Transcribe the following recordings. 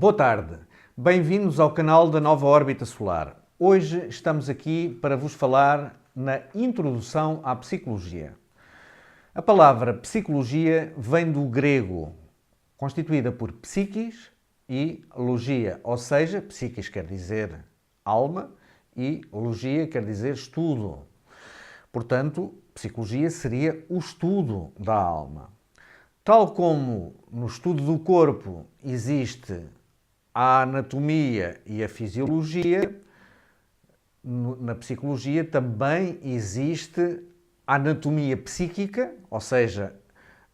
Boa tarde, bem-vindos ao canal da Nova Órbita Solar. Hoje estamos aqui para vos falar na introdução à psicologia. A palavra psicologia vem do grego, constituída por psiquis e logia, ou seja, psiquis quer dizer alma e logia quer dizer estudo. Portanto, psicologia seria o estudo da alma. Tal como no estudo do corpo existe a anatomia e a fisiologia, na psicologia também existe a anatomia psíquica, ou seja,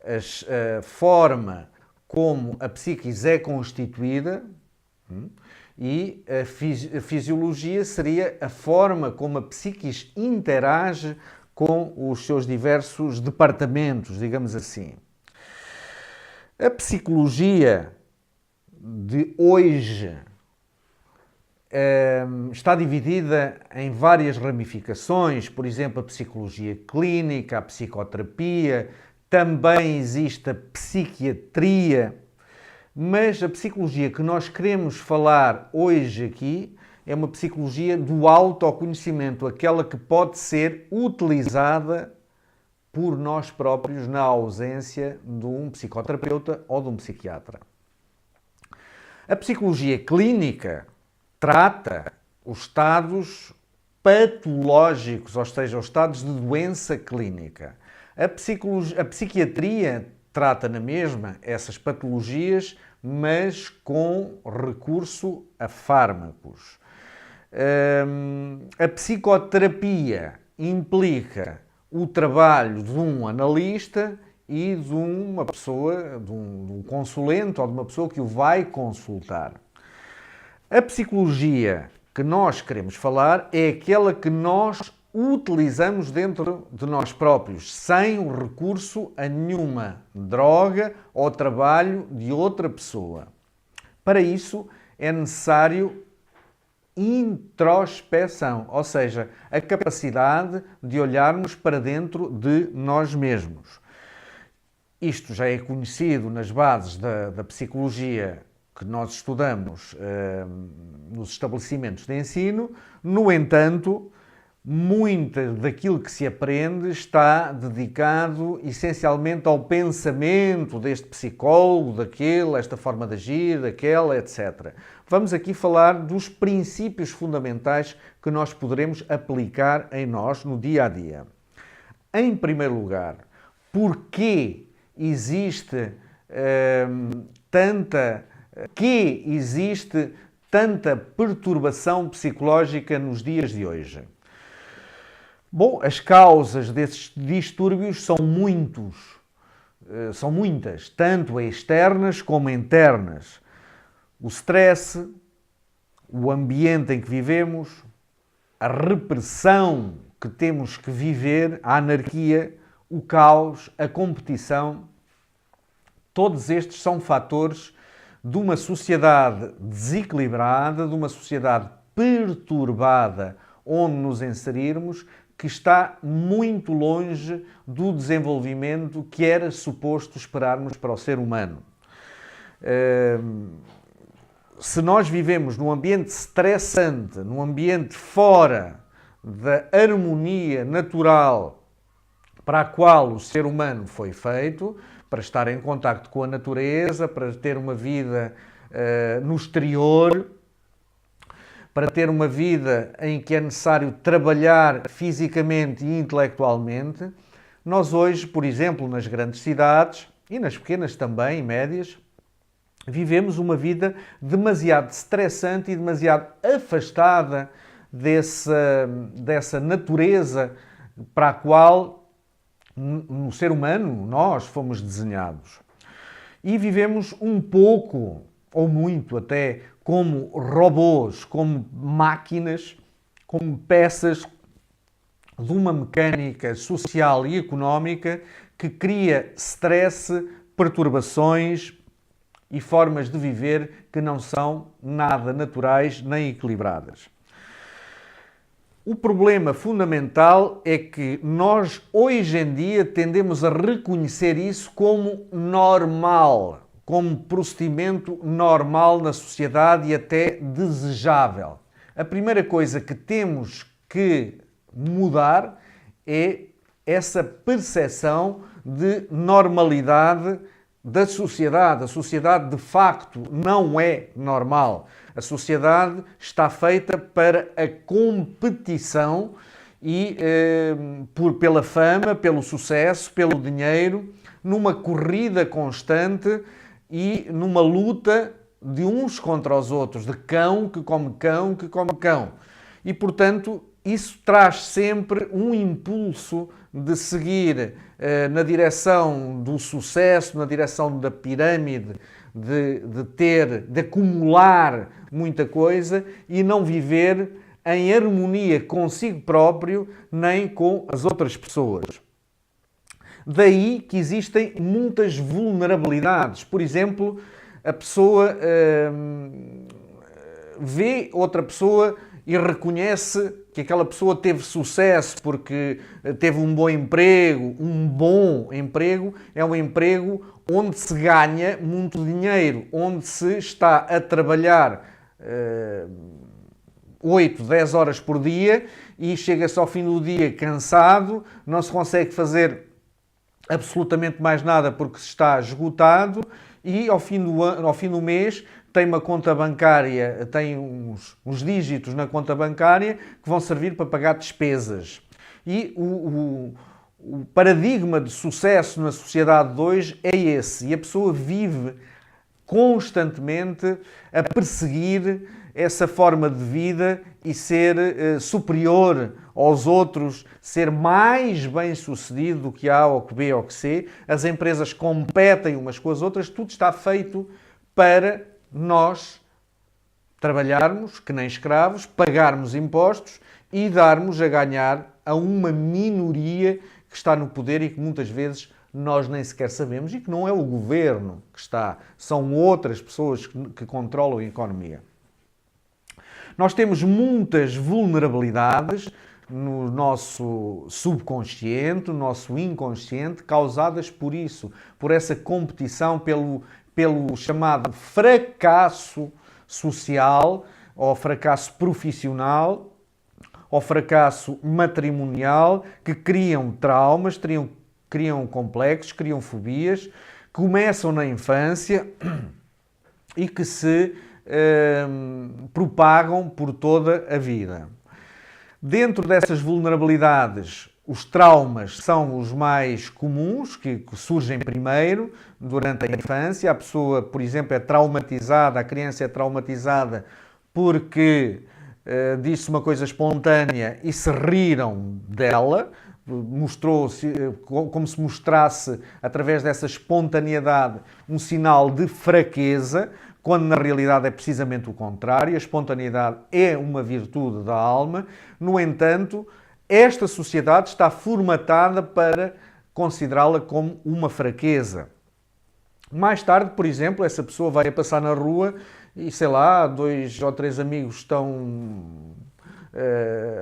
a forma como a psiquis é constituída, e a fisiologia seria a forma como a psiquis interage com os seus diversos departamentos, digamos assim. A psicologia de hoje está dividida em várias ramificações, por exemplo, a psicologia clínica, a psicoterapia, também existe a psiquiatria, mas a psicologia que nós queremos falar hoje aqui é uma psicologia do autoconhecimento, aquela que pode ser utilizada por nós próprios na ausência de um psicoterapeuta ou de um psiquiatra. A psicologia clínica trata os estados patológicos, ou seja, os estados de doença clínica. A psiquiatria trata na mesma essas patologias, mas com recurso a fármacos. A psicoterapia implica o trabalho de um analista e de uma pessoa, de um consulente ou de uma pessoa que o vai consultar. A psicologia que nós queremos falar é aquela que nós utilizamos dentro de nós próprios, sem o recurso a nenhuma droga ou trabalho de outra pessoa. Para isso é necessário introspeção, ou seja, a capacidade de olharmos para dentro de nós mesmos. Isto já é conhecido nas bases da psicologia que nós estudamos nos estabelecimentos de ensino. No entanto, muito daquilo que se aprende está dedicado essencialmente ao pensamento deste psicólogo, daquele, esta forma de agir, daquela, etc. Vamos aqui falar dos princípios fundamentais que nós poderemos aplicar em nós no dia a dia. Em primeiro lugar, porquê existe tanta perturbação psicológica nos dias de hoje? Bom, as causas desses distúrbios são muitas, tanto externas como internas. O stress, o ambiente em que vivemos, a repressão que temos que viver, a anarquia, o caos, a competição, todos estes são fatores de uma sociedade desequilibrada, de uma sociedade perturbada, onde nos inserirmos, que está muito longe do desenvolvimento que era suposto esperarmos para o ser humano. Se nós vivemos num ambiente estressante, num ambiente fora da harmonia natural para a qual o ser humano foi feito, para estar em contacto com a natureza, para ter uma vida no exterior, para ter uma vida em que é necessário trabalhar fisicamente e intelectualmente, nós hoje, por exemplo, nas grandes cidades e nas pequenas também, e médias, vivemos uma vida demasiado estressante e demasiado afastada dessa natureza para a qual, no ser humano, nós fomos desenhados. E vivemos um pouco, ou muito até, como robôs, como máquinas, como peças de uma mecânica social e económica que cria stress, perturbações e formas de viver que não são nada naturais nem equilibradas. O problema fundamental é que nós, hoje em dia, tendemos a reconhecer isso como normal, como procedimento normal na sociedade e até desejável. A primeira coisa que temos que mudar é essa percepção de normalidade da sociedade. A sociedade, de facto, não é normal. A sociedade está feita para a competição e pela fama, pelo sucesso, pelo dinheiro, numa corrida constante e numa luta de uns contra os outros, de cão que come cão, que come cão. E, portanto, isso traz sempre um impulso de seguir na direção do sucesso, na direção da pirâmide, de acumular muita coisa e não viver em harmonia consigo próprio nem com as outras pessoas. Daí que existem muitas vulnerabilidades. Por exemplo, a pessoa vê outra pessoa e reconhece que aquela pessoa teve sucesso porque teve um bom emprego. Um bom emprego é um emprego onde se ganha muito dinheiro, onde se está a trabalhar 8, 10 horas por dia e chega-se ao fim do dia cansado, não se consegue fazer absolutamente mais nada porque se está esgotado e ao fim do mês tem uma conta bancária, tem uns dígitos na conta bancária que vão servir para pagar despesas. E o paradigma de sucesso na sociedade de hoje é esse. E a pessoa vive constantemente a perseguir essa forma de vida e ser superior aos outros, ser mais bem-sucedido do que A, ou que B, ou que C. As empresas competem umas com as outras, tudo está feito para nós trabalharmos que nem escravos, pagarmos impostos e darmos a ganhar a uma minoria que está no poder e que muitas vezes nós nem sequer sabemos e que não é o governo que está, são outras pessoas que controlam a economia. Nós temos muitas vulnerabilidades no nosso subconsciente, no nosso inconsciente, causadas por isso, por essa competição, pelo chamado fracasso social, ou fracasso profissional, ou fracasso matrimonial, que criam traumas, criam complexos, criam fobias, começam na infância e que se propagam por toda a vida. Dentro dessas vulnerabilidades, os traumas são os mais comuns, que surgem primeiro durante a infância. A pessoa, por exemplo, é traumatizada, a criança é traumatizada porque disse uma coisa espontânea e se riram dela, mostrou-se, como se mostrasse, através dessa espontaneidade, um sinal de fraqueza, quando na realidade é precisamente o contrário. A espontaneidade é uma virtude da alma. No entanto, esta sociedade está formatada para considerá-la como uma fraqueza. Mais tarde, por exemplo, essa pessoa vai a passar na rua e, sei lá, 2 ou 3 amigos estão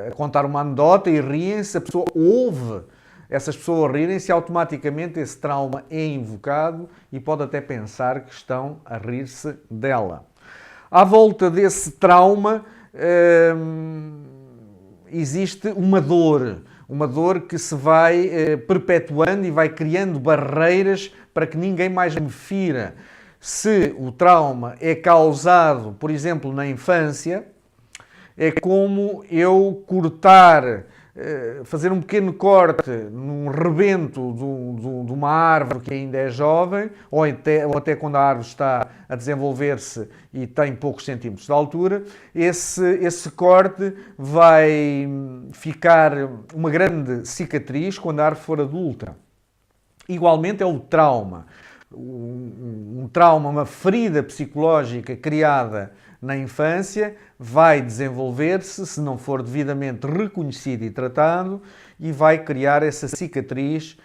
a contar uma anedota e riem-se, a pessoa ouve essas pessoas rirem-se, automaticamente esse trauma é invocado e pode até pensar que estão a rir-se dela. À volta desse trauma existe uma dor que se vai perpetuando e vai criando barreiras para que ninguém mais me fira. Se o trauma é causado, por exemplo, na infância, é como eu cortar, fazer um pequeno corte num rebento de uma árvore que ainda é jovem, ou até quando a árvore está a desenvolver-se e tem poucos centímetros de altura. Esse corte vai ficar uma grande cicatriz quando a árvore for adulta. Igualmente é o trauma. Um trauma, uma ferida psicológica criada na infância, vai desenvolver-se, se não for devidamente reconhecido e tratado, e vai criar essa cicatriz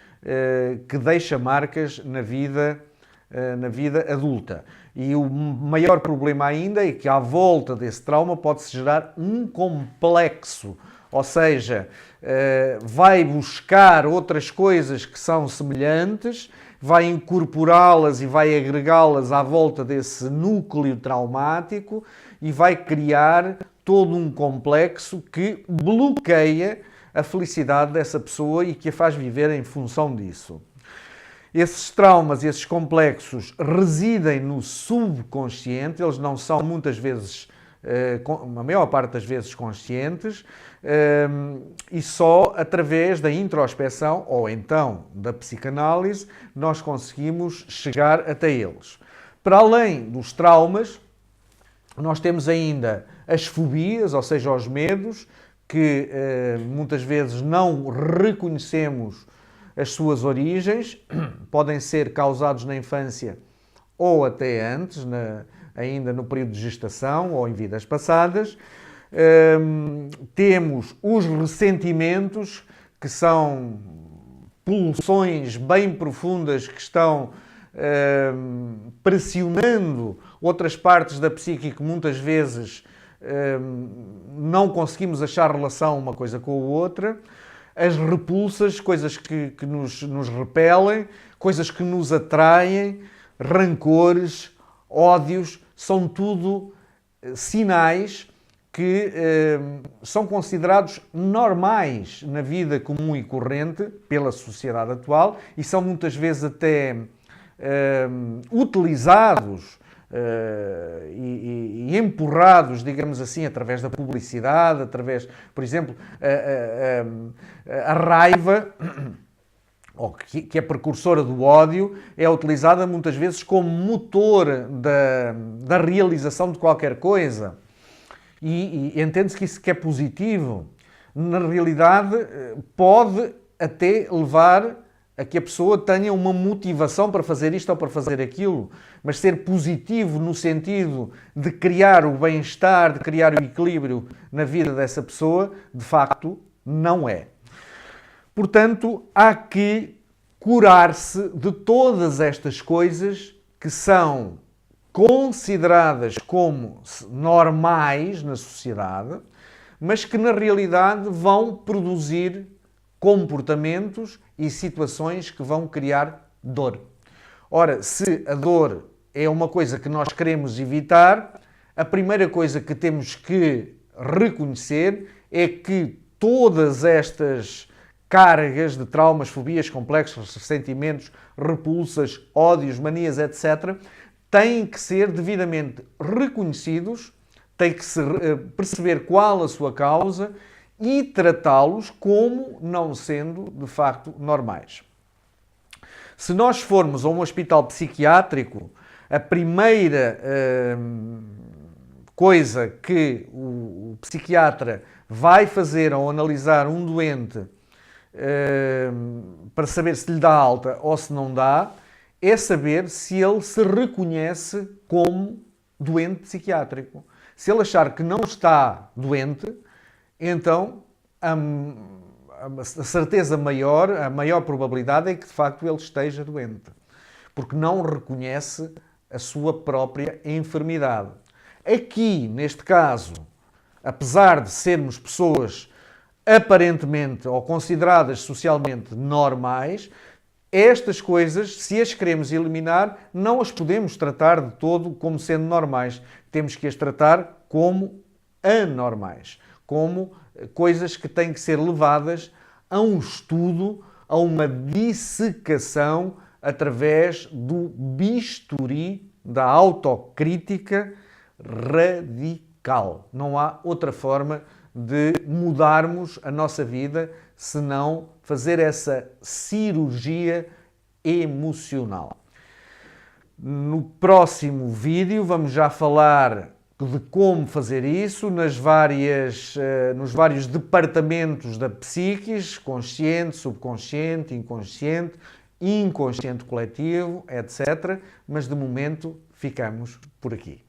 que deixa marcas na vida adulta. E o maior problema ainda é que à volta desse trauma pode-se gerar um complexo, ou seja, vai buscar outras coisas que são semelhantes vai incorporá-las e vai agregá-las à volta desse núcleo traumático e vai criar todo um complexo que bloqueia a felicidade dessa pessoa e que a faz viver em função disso. Esses traumas, esses complexos residem no subconsciente, eles não são muitas vezes, a maior parte das vezes, conscientes, e só através da introspeção ou então da psicanálise nós conseguimos chegar até eles. Para além dos traumas, nós temos ainda as fobias, ou seja, os medos, que muitas vezes não reconhecemos as suas origens, podem ser causados na infância ou até antes, ainda no período de gestação ou em vidas passadas. Temos os ressentimentos, que são pulsões bem profundas que estão pressionando outras partes da psique que muitas vezes não conseguimos achar relação uma coisa com a outra. As repulsas, coisas que nos repelem, coisas que nos atraem, rancores, ódios, são tudo sinais que são considerados normais na vida comum e corrente pela sociedade atual e são muitas vezes até utilizados e empurrados, digamos assim, através da publicidade, através, por exemplo, a raiva, que é precursora do ódio, é utilizada muitas vezes como motor da realização de qualquer coisa. E entende-se que isso que é positivo. Na realidade, pode até levar a que a pessoa tenha uma motivação para fazer isto ou para fazer aquilo, mas ser positivo no sentido de criar o bem-estar, de criar o equilíbrio na vida dessa pessoa, de facto, não é. Portanto, há que curar-se de todas estas coisas que são consideradas como normais na sociedade, mas que na realidade vão produzir comportamentos e situações que vão criar dor. Ora, se a dor é uma coisa que nós queremos evitar, a primeira coisa que temos que reconhecer é que todas estas cargas de traumas, fobias, complexos, ressentimentos, repulsas, ódios, manias, etc., têm que ser devidamente reconhecidos, tem que se perceber qual a sua causa e tratá-los como não sendo, de facto, normais. Se nós formos a um hospital psiquiátrico, a primeira coisa que o psiquiatra vai fazer ao analisar um doente para saber se lhe dá alta ou se não dá, é saber se ele se reconhece como doente psiquiátrico. Se ele achar que não está doente, então a certeza maior, a maior probabilidade é que de facto ele esteja doente, porque não reconhece a sua própria enfermidade. Aqui, neste caso, apesar de sermos pessoas aparentemente ou consideradas socialmente normais, estas coisas, se as queremos eliminar, não as podemos tratar de todo como sendo normais. Temos que as tratar como anormais, como coisas que têm que ser levadas a um estudo, a uma dissecação através do bisturi da autocrítica radical. Não há outra forma de mudarmos a nossa vida senão fazer essa cirurgia emocional. No próximo vídeo vamos já falar de como fazer isso nos vários departamentos da psiquis, consciente, subconsciente, inconsciente coletivo, etc. Mas de momento ficamos por aqui.